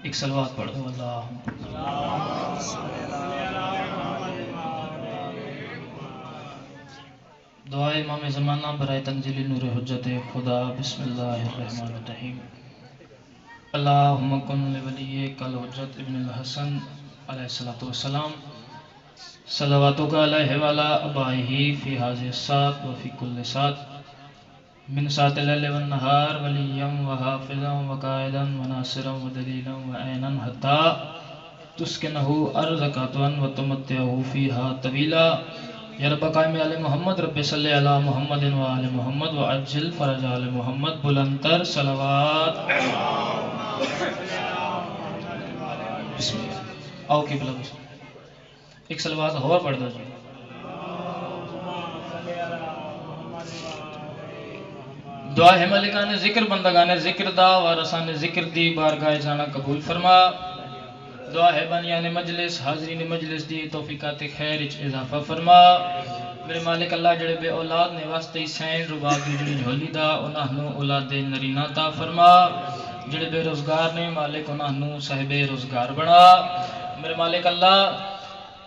ایک صلوات پڑھ دو اللہ دعائے امام زمانہ برائے تنزیل نور حجت خدا بسم اللہ الرحمن الرحیم اللہم کن لولیک الحجت ابن الحسن علیہ السلام صلواتک علیہ وعلا ابائہ فی حاضر الساعت وفی کل ساعت من ساعت اللیل والنہار ولیم وحافظا وقائدا وناصرا ودلیلا وعینا حتی تسکنہو ارزقاتوا وتمتعہو فیہا طویلا یا رب قائم علی محمد رب صلی علی محمد وآل محمد وعجل فرج علی محمد بلندتر صلوات بسم اللہ آؤ قبلہ بسم ایک صلوات ہوا پڑھ دو جی دعا ہے ملکان ذکر بندگان ذکر دا وارثان ذکر دی بارگاہ جانا قبول فرما دعا ہے بنیان مجلس حاضرین مجلس دی توفیقات خیر اچ اضافہ فرما میرے مالک اللہ جڑے بے اولاد نے واسطے سین ربا کی جڑی جھولی دا انہاں نو اولاد نرینہ عطا فرما جڑے بے روزگار نے مالک انہاں نو صاحب روزگار بنا میرے مالک اللہ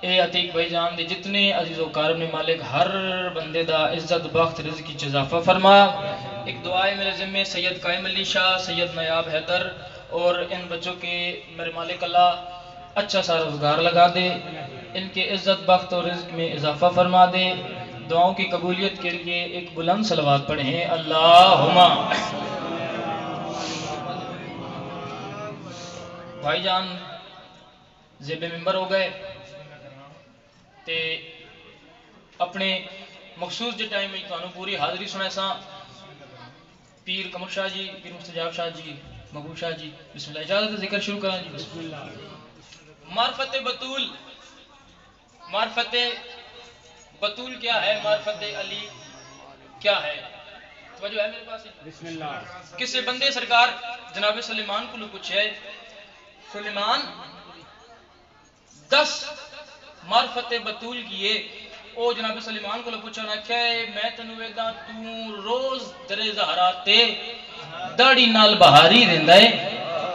اے عتیق بھائی جان دے جتنے عزیز و کارم نے مالک ہر بندے دا عزت بخت رزق کی اضافہ فرما ایک دعائے میرے ذمہ سید قائم علی شاہ سید نیاب حیدر اور ان بچوں کے میرے مالک اللہ اچھا سا روزگار لگا دے ان کے عزت بخت اور رزق میں اضافہ فرما دے دعاؤں کی قبولیت کے لیے ایک بلند صلوات پڑھیں اللہم بھائی جان زیب ممبر ہو گئے تے اپنے مخصوص جے ٹائم میں تو پوری حاضری سنے سا پیر قمر شاہ جی پیر مستجاب شاہ جی محبوب شاہ جی بسم اللہ اجازت ذکر شروع کریں جی بسم اللہ معرفت بطول معرفت بطول کیا ہے معرفت علی کیا ہے توجہ ہے میرے پاس بسم اللہ کسے بندے سرکار جناب سلیمان کو پوچھے سلیمان 10 معرفت بطول کیے او جناب سلیمان کو پوچھا نہ کہ میں تینوں ویدا تو روز در زہرا تے داڑھی نال بہاری رہندا ہے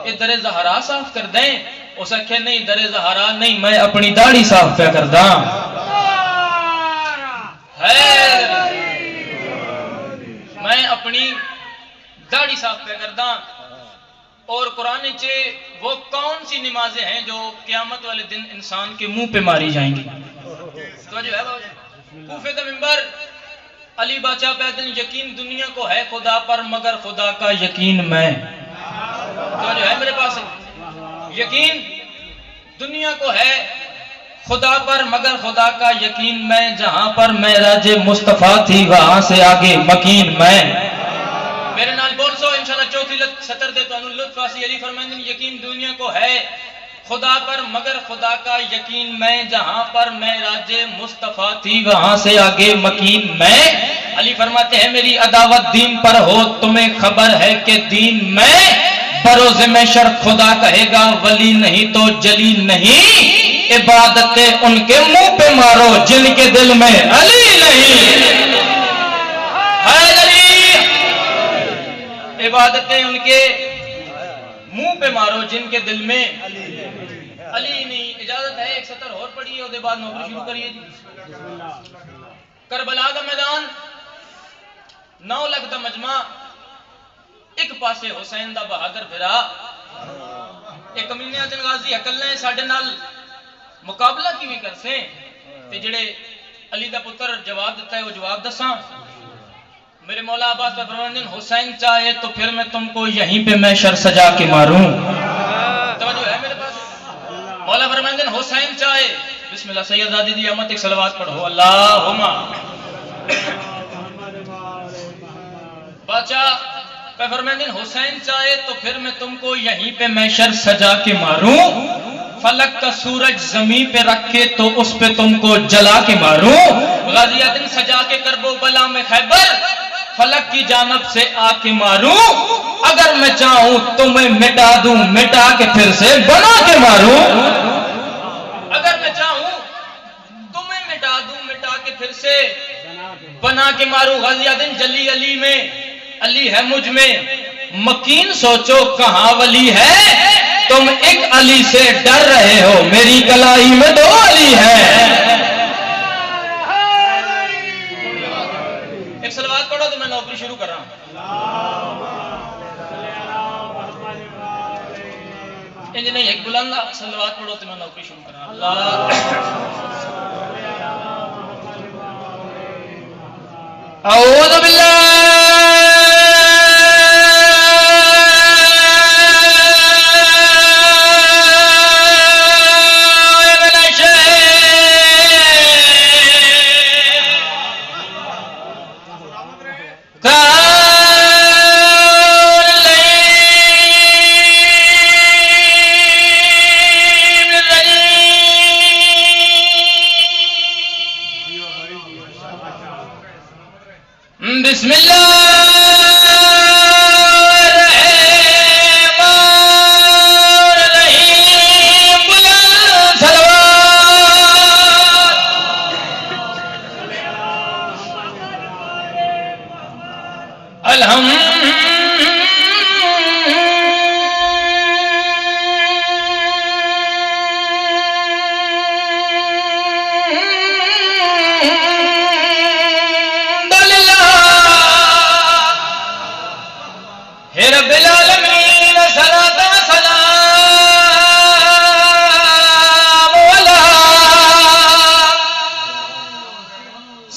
اے در زہرا صاف کر دیں اس آکھیا نہیں در زہرا نہیں میں اپنی داڑھی صاف پہ کردا ہے میں اپنی داڑھی صاف پہ کردا اور قرآن چے وہ کون سی نمازیں ہیں جو قیامت والے دن انسان کے منہ پہ ماری جائیں گی تو جو ہے کوفے کا منبر علی بادشاہ پیدن یقین دنیا کو ہے خدا پر مگر خدا کا یقین میں تو جو ہے میرے پاس یقین دنیا کو ہے خدا پر مگر خدا کا یقین میں جہاں پر معراج مصطفیٰ تھی وہاں سے آگے مکین میں میرے نال بول سو انشاءاللہ چوتھی سطر دے تو انہوں لطف آسی علی فرمائندن یقین دنیا کو ہے خدا پر مگر خدا کا یقین میں جہاں پر معراج مصطفیٰ تھی وہاں سے آگے مکین میں علی فرماتے ہیں میری عداوت دین پر ہو تمہیں خبر ہے کہ دین میں بروز محشر خدا کہے گا ولی نہیں تو جلی نہیں عبادتیں ان کے منہ پہ مارو جن کے دل میں علی نہیں عبادتیں ان کے منہ پہ مارو جن کے دل میں علی نہیں اجازت ہے ایک سطر اور پڑھیے اور دے بعد نوکری شروع کریے جی کربلا کا میدان 9 لاکھ دا مجمع ایک پاسے حسین دا بہادر بھرا ایک کمینے دن غازی اکلنے ساڈے نال مقابلہ کی بھی کر سے تے جڑے علی دا پتر جواب دیتا ہے وہ جواب دساں میرے مولا عباس پہ فرماندن حسین چاہے تو پھر میں تم کو یہیں پہ محشر سجا کے ماروں توجہ ہے میرے پاس مولا فرماندن حسین چاہے بسم اللہ سید زادی دی امت ایک صلوات پڑھو اللہم بادشاہ پہ فرماندن حسین چاہے تو پھر میں تم کو یہیں پہ محشر سجا کے ماروں فلک کا سورج زمین پہ رکھے تو اس پہ تم کو جلا کے ماروں غازی دن سجا کے کربو بلا میں خیبر فلک کی جانب سے آ کے ماروں اگر میں چاہوں تمہیں مٹا دوں مٹا کے پھر سے بنا کے ماروں اگر میں چاہوں تمہیں مٹا دوں مٹا کے پھر سے بنا کے ماروں غازی دن جلی علی میں علی ہے مجھ میں مکین سوچو کہاں ولی ہے تم ایک علی سے ڈر رہے ہو میری کلائی میں دو علی ہے ایک صلوات پڑھو تو میں نوکری شروع کر رہا ہوں نہیں ایک بلند صلوات پڑھو تو میں نوکری شروع کر رہا ہوں اللہ اعوذ باللہ بسم اللہ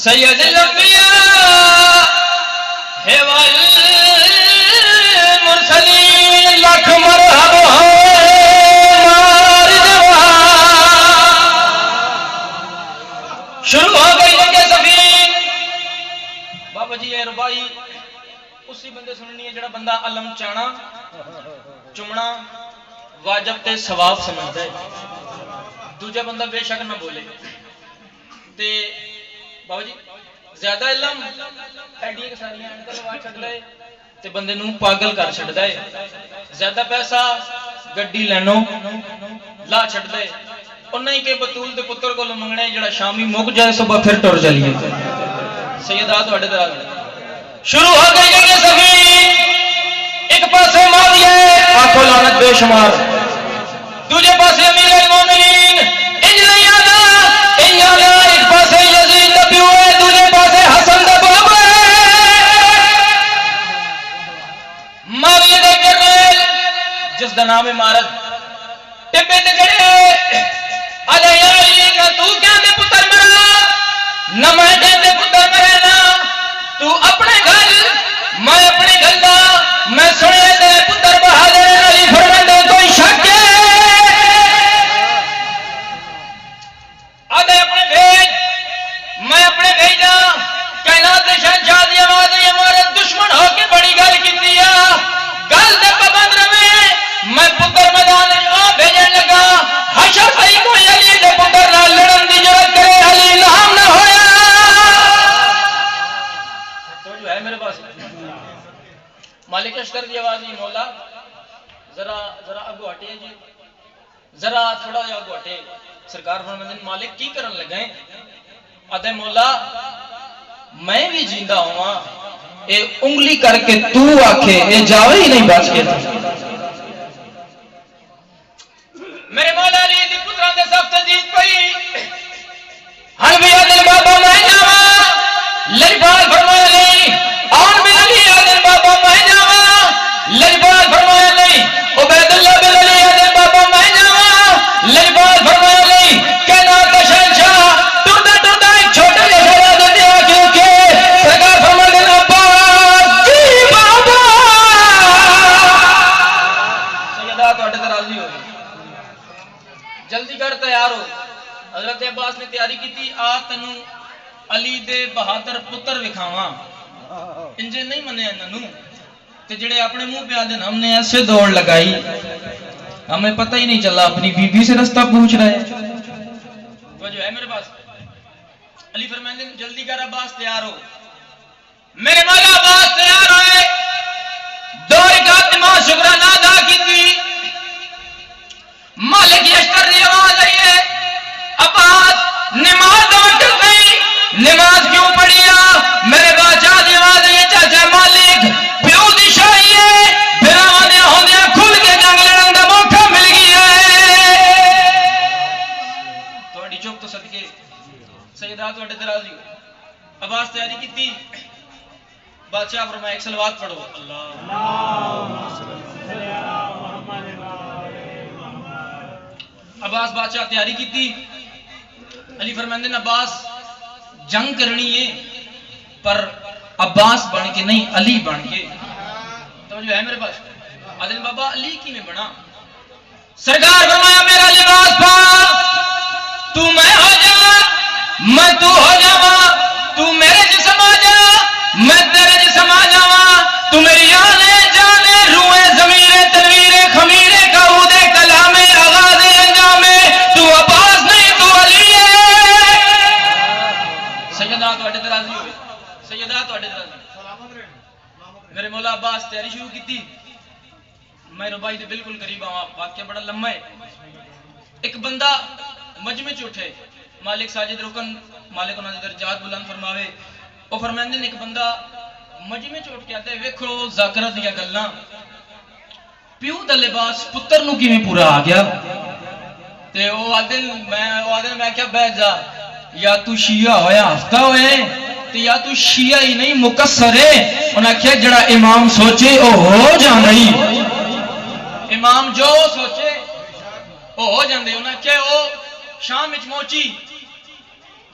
سید الانبیاء ہے والمرسلین لاکھ مرحبا شروع ہو گئی جنگ صفین بابا جی یہ ربائی اسی بندے سننی ہے جڑا بندہ علم چانا چمنا واجب تے ثواب سمجھتا ہے دوجا بندہ بے شک نہ بولے تے بابا جی زیادہ علم ایڈیاں کے ساریاں انکل لوا چھڑ لے تے بندے نوں پاگل کر چھڑدا ہے زیادہ پیسہ گڈی لینو لا چھڑ دے انہاں ہی کہ بطول دے پتر کول منگنے جڑا شامی مک جائے صبح پھر ٹر چلیے سیدہ تواڈے دال شروع ہو گئی جنگ صفین ایک پاسے معاویہ آنکھوں لعنت بے شمار دوسرے پاسے امیر المومنین ایک پاسے یزید دا پیو ہے دوسرے پاسے حسن دا بابا ہے معاویہ دا جنرل جس دا نام امارت ٹپے تے کھڑے علی علی کا تو کیا دے پتر مرا نہ میں دے پتر مرے نا تو اپنے گھر میں اپنے گھر دا میں سنے دے پتر بہادر علی فرماندے کوئی شک ہے آدھے اپنے بھیج میں اپنے بھیجا کائنات دے شہنشاہ دی آواز ہے ہمارے دشمن ہو کے بڑی گل کیتی ہے گل دے پابند رہے میں پتر میدان آ بھیجن لگا حشر بھائی کوئی علی دے پتر نال لڑن دی ضرورت کرے علی نام نہ ہویا تو جو ہے میرے پاس مالک اشکر کی آواز نہیں مولا ذرا اگو ہٹے جی ذرا تھوڑا جا اگو ہٹے سرکار فرماندے ہیں مالک کی کرن لگے آدھے مولا میں بھی جیندہ ہوا اے انگلی کر کے تو آکھے اے جاوے ہی نہیں بچ کے میرے مولا علی دی پتران دے سب تجید پئی ہن بھی آدھے بابا میں جاواں لجپال فرمایا نہیں آن بھی علی آدھے بابا میں جاواں لجپال فرمایا نہیں عبید اللہ بن علی آدھے بابا میں جاواں لجپال فرمایا نہیں کہنا کا شہنشاہ ٹوٹا ٹوٹا ایک چھوٹا جا شہرا دے دیا کیونکہ سرکار فرماتے ہیں عباس جی بابا سیدہ تواڈے تے راضی ہو جلدی کر تیار ہو حضرت عباس نے تیاری کی تھی آ تینوں علی دے بہادر پتر وکھاواں انجے نہیں منے انہوں تے جڑے اپنے منہ پہ آدھے ہم نے ایسے دوڑ لگائی ہمیں پتہ ہی نہیں چلا اپنی بی بی سے رستہ پوچھ رہے تو جو ہے میرے پاس علی فرماندے ہیں جلدی کر عباس تیار ہو میرے مولا عباس تیار ہوئے دو رکعت نماز شکرانہ ادا کی تھی مالک اشکر دی آواز آئی ہے عباس نماز دو چل گئی نماز کیوں پڑھیا میرے بادشاہ دی آواز آئی ہے چاچا مالک تیاری کی تھی. بادشاہ فرمایا ایک صلوات پڑھو. اللہ عباس بادشاہ تیاری کی تھی. علی فرماندے نے عباس جنگ کرنی ہے پر عباس بن کے نہیں علی بن کے. توجہ ہے میرے پاس؟ آدھے بابا علی کی میں بنا. سرکار فرمایا میرا لباس پا تو میں ہو جا میں تو ہو جاوا تو میرے جسم آ جا میں تیرے جسم آ جاوا تو میری آنے جانے روئے ضمیر تنویر خمیر کعود کلام آغاز انجام تو عباس نہیں تو علی ہے. سیدہ تواڈے تے راضی ہوئے. سیدہ تواڈے تے راضی. میرے مولا عباس تیاری شروع کی تھی. میں ربائی دے بالکل قریب آواں. واقعہ بڑا لمبا ہے. ایک بندہ مجمع چ اٹھے. مالک ساجد رکن مالک انہاں دے درجات بلند فرماوے. او فرماندے نے ایک بندہ مجمع چ اٹھ کے آتا ہے ویکھو ذاکرہ دیاں گلاں پیو دا لباس پتر نو کیویں پورا آ گیا. تے او آدن میں کیا بیٹھ جا یا تو شیعہ ہویا ہفتہ ہوئے تے یا تو شیعہ ہی نہیں مقصر ہے. انہاں کیا جڑا امام سوچے او ہو جاندا ہی. امام جو سوچے او ہو جاندے. انہاں کیا او شام وچ موچی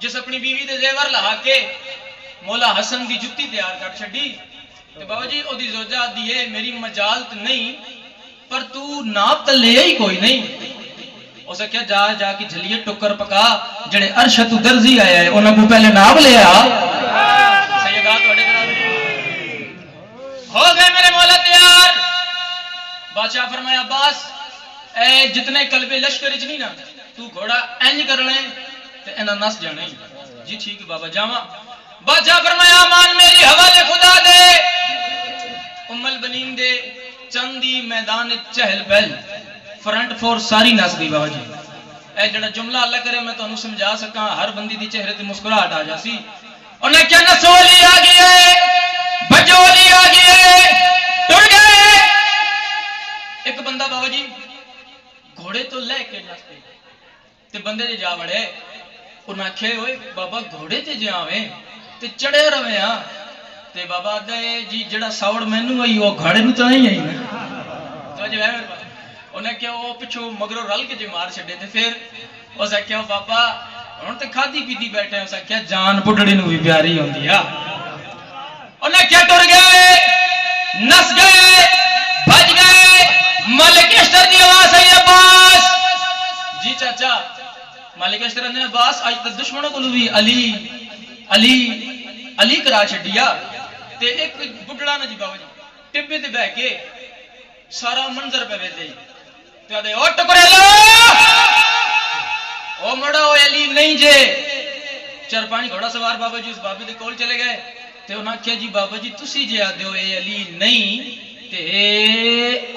جس اپنی بیوی دے زیور لہا کے مولا حسن دی جتی تیار کر چھڈی. تے بابا جی او دی زوجہ دیے میری مجالت نہیں پر تو ناپ تے لے ہی کوئی نہیں. اسے کیا جا جا کے جھلیے ٹکر پکا جڑے عرش تو درزی آیا ہے انہاں کو پہلے ناپ لے آ. سیدہ تواڈے ہو گئے میرے مولا تیار. بادشاہ فرمایا عباس اے جتنے کلبے لشکر اچ نہیں نا تو گھوڑا انج کرنا ہے تے انہاں نس جانا ہی. جی ٹھیک ہے بابا جاواں. بادشاہ فرمایا مان میری حوالے خدا دے. ام البنین دے چندی میدان چہل پہل فرنٹ فور ساری نس گئی. بابا جی اے جڑا جملہ اللہ کرے میں تانوں سمجھا سکاں ہر بندی دی چہرے تے مسکراہٹ آ جاسی. انہیں کیا نسولی آ گئی ہے بجولی آ گئی ہے ٹر گئے. ایک بندہ بابا جی گھوڑے تو لے کے نس پے تے بندے دے جا وڑے. انہاں کہے ہوئے بابا گھوڑے تے جے آویں تے چڑھے رہے ہاں تے بابا دے جی جڑا ساوڑ مینوں آئی وہ گھوڑے نوں تو نہیں آئی نا. تو جو ہے میرے پاس انہیں کیا وہ پچھو مگروں رل کے جو مار چھڑے تھے. پھر اس نے کیا بابا ہن تے کھادی پیتی بیٹھے. اس نے کیا جان بڈھڑی نوں بھی پیاری ہوندی ہے. انہیں کیا ٹر گئے نس گئے بھج گئے. مالک اشتر دی آواز آئی عباس. جی چاچا. مالک اشتر نے عباس آج تک دشمنوں کو بھی علی علی علی کرا چھڈیا. تے ایک بڈھڑا نا جی بابا جی ٹبے تے بیٹھ کے سارا منظر پہ ویلے تے آدے او ٹکریلو او مڑا او علی نہیں جے. چار پانچ گھوڑا سوار بابا جی اس بابے دے کول چلے گئے تے انہاں کہیا جی بابا جی تسی جے آدے ہو اے علی نہیں تے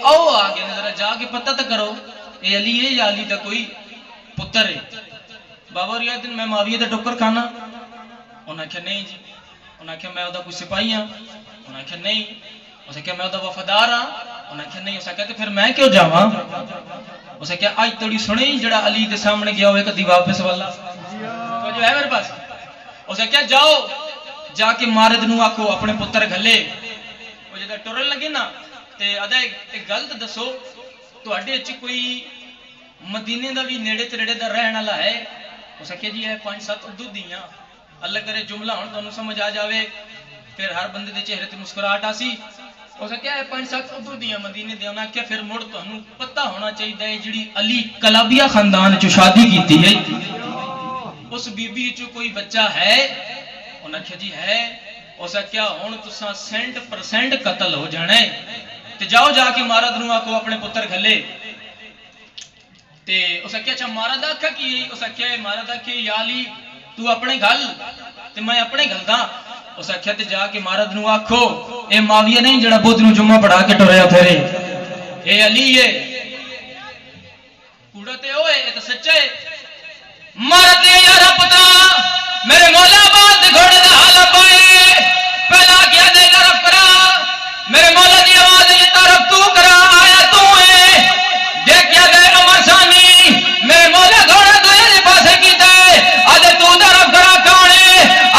او آگے ذرا جا کے پتہ تے کرو اے علی ہے یا علی دا کوئی پتر ہے. بابا ریاض دن میں معاویہ دا ٹکر کھانا. انہاں کہیا نہیں جی. انہاں کہیا میں دا کوئی سپاہی ہاں. انہاں کہیا نہیں. اسے کہیا میں دا وفادار ہاں. انہاں کہیا نہیں. اسے کہیا کہ پھر میں کیوں جاواں. اسے کہیا اج توڑی سنی جڑا علی دے سامنے گیا ہوئے کدی واپس والا تو جو ہے میرے پاس. اسے کہیا جاؤ جا کے مارد نو آکھو اپنے پتر گھلے. وہ جدا ٹرن لگے نا تے ادا ایک گل تے دسو تواڈے وچ کوئی مدینے دا بھی نیڑے تریڑے دا رہن والا ہے. اسے کہیا جی ہے 5-7 اردو دیاں اللہ کرے جملہ ہن تانوں سمجھ آ جاوے پھر ہر بندے دے چہرے تے مسکراہٹ آسی. اسے کہیا ہے 5-7 اردو دیاں مدینے دے. انہاں کہیا پھر مڑ تانوں پتہ ہونا چاہیے جڑی علی کلابیہ خاندان چ شادی کیتی ہے اس بی بی چ کوئی بچہ ہے. انہاں کہیا جی ہے. اسے کہیا ہن تساں 100% قتل ہو جانا ہے تے جاؤ جا کے مارد نو آکھو اپنے پتر گھلے. تے اسے کہیا اچھا مارد آکھا کی. اسے کہیا مارد آکھے یا علی تو اپنے گھل تے میں اپنے گھلدا. اسے کہیا تے جا کے مارد نو آکھو اے معاویہ نہیں جڑا بدھ نو جمعہ پڑھا کے ٹریا پھرے اے علی ہے. کوڑا تے اوئے اے تے سچا ہے. مارد یار پتہ میرے مولا باد گھوڑے دا حال پائے پہلا کیا دے طرف کرا میرے مولا دی آواز یہ طرف تو کرا آیا تو ہے دیکھیا دے عمر ثانی میرے مولا گھوڑا تو یہ پاسے کیتا ہے آدھے تو طرف کرا کھانے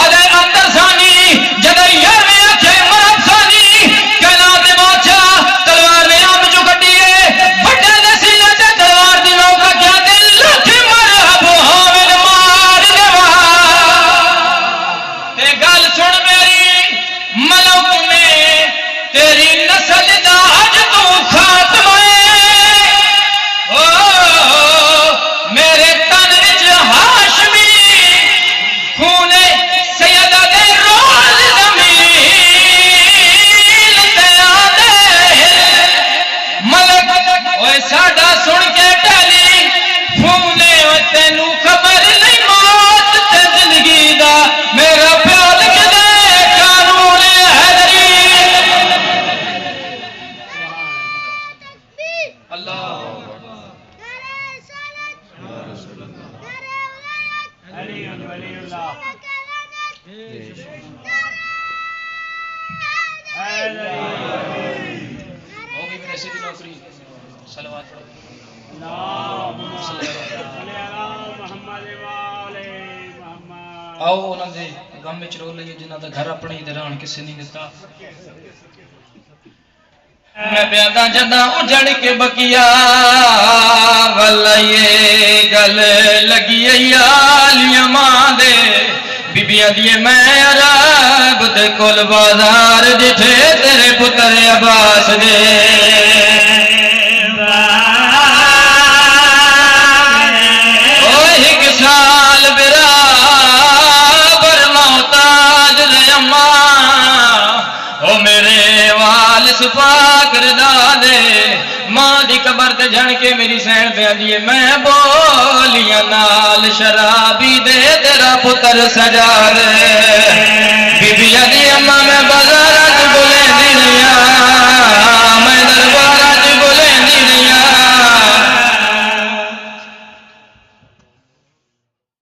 آدھے اندر ثانی نسل دا اج تو خاتمہ میرے تن وچ ہاشمی خون سیدہ دے روز زمین تے آدے ملک اوے ساڈا سن کے ٹلی فونے تینوں خبر نہیں موت تے زندگی دا میرا پیار کدے قانون حیدری اللہ ہوگی میرے ایسی بھی نوکری صلوات آؤ انہوں نے غم میں رو لئیے جنہ دا گھر اپنے ہی دران کسی نہیں دیتا میں بیادہ جدہ اجڑ کے بکیا واللہ گل لگی ایالیاں ماں دے بیبیاں دیئے میں عرب دے کل بازار جٹھے تیرے پتر عباس دے ایک سال برابر محتاج دے اماں او میرے والس پاک رضا دے ماں دی قبر تے جھن کے میری سین پہ دیئے میں بولیاں نال شرابی دے تیرا پتر سجا دے